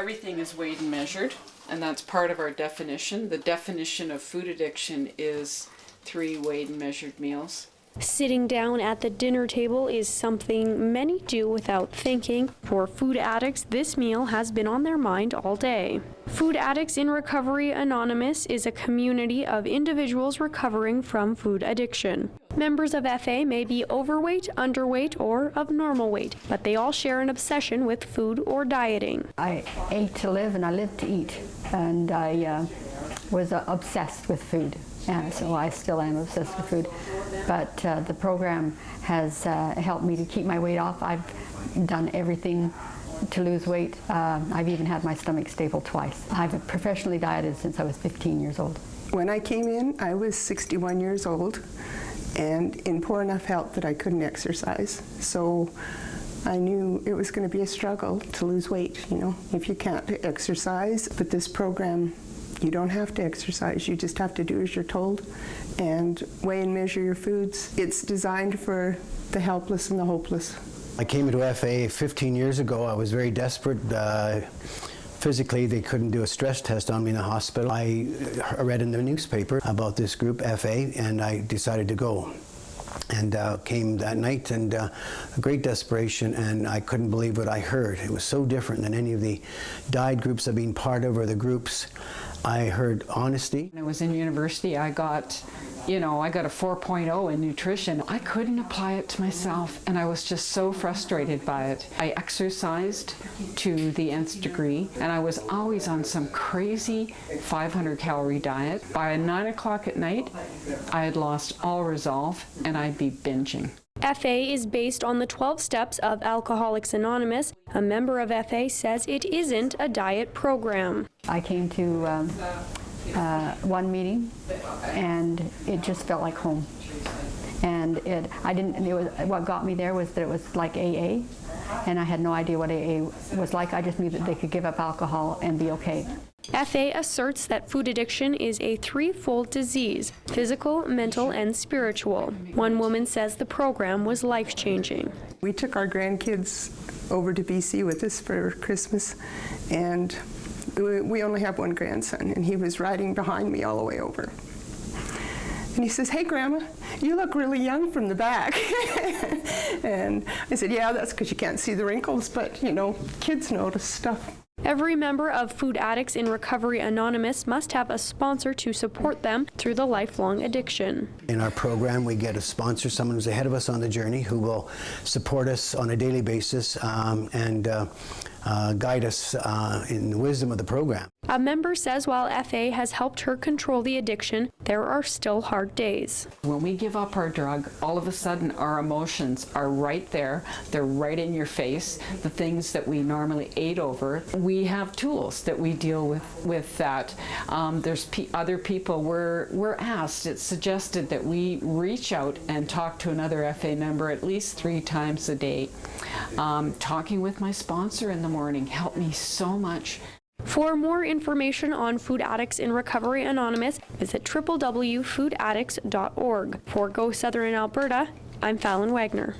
everything is weighed and measured, and that's part of our definition. The definition of food addiction is 3 weighed and measured meals. Sitting down at the dinner table is something many do without thinking. For food addicts, this meal has been on their mind all day. Food Addicts in Recovery Anonymous is a community of individuals recovering from food addiction. Members of FA may be overweight, underweight, or of normal weight, but they all share an obsession with food or dieting. I ate to live and I lived to eat, and I was obsessed with food. And so I still am obsessed with food, but the program has helped me to keep my weight off. I've done everything to lose weight. I've even had my stomach stapled twice. I've professionally dieted since I was 15 years old. When I came in, I was 61 years old and in poor enough health that I couldn't exercise. So I knew it was going to be a struggle to lose weight, you know, if you can't exercise. But this program, you don't have to exercise, you just have to do as you're told and weigh and measure your foods. It's designed for the helpless and the hopeless. I came into FA 15 years ago. I was very desperate. Physically, they couldn't do a stress test on me in the hospital. I read in the newspaper about this group, FA, and I decided to go. And came that night, and a great desperation, and I couldn't believe what I heard. It was so different than any of the diet groups I've been part of or the groups. I heard honesty. When I was in university, I got a 4.0 in nutrition. I couldn't apply it to myself, and I was just so frustrated by it. I exercised to the nth degree, and I was always on some crazy 500-calorie diet. By 9 o'clock at night, I had lost all resolve, and I'd be binging. FA is based on the 12 steps of Alcoholics Anonymous. A member of FA says it isn't a diet program. I came to one meeting and it just felt like home. And what got me there was that it was like AA, and I had no idea what AA was like. I just knew that they could give up alcohol and be okay. FA asserts that food addiction is a threefold disease: physical, mental, and spiritual. One woman says the program was life-changing. We took our grandkids over to BC with us for Christmas, and we only have one grandson, and he was riding behind me all the way over. And he says, "Hey, Grandma, you look really young from the back." And I said, "Yeah, that's because you can't see the wrinkles, but, you know, kids notice stuff." Every member of Food Addicts in Recovery Anonymous must have a sponsor to support them through the lifelong addiction. In our program, we get a sponsor, someone who's ahead of us on the journey, who will support us on a daily basis and guide us in the wisdom of the program. A member says while FA has helped her control the addiction, there are still hard days. When we give up our drug, all of a sudden our emotions are right there. They're right in your face. The things that we normally ate over, we have tools that we deal with that. There's other people, we're asked, it's suggested that we reach out and talk to another FA member at least 3 times a day. Talking with my sponsor in the morning helped me so much. For more information on Food Addicts in Recovery Anonymous, visit www.foodaddicts.org. For Go Southern Alberta, I'm Fallon Wagner.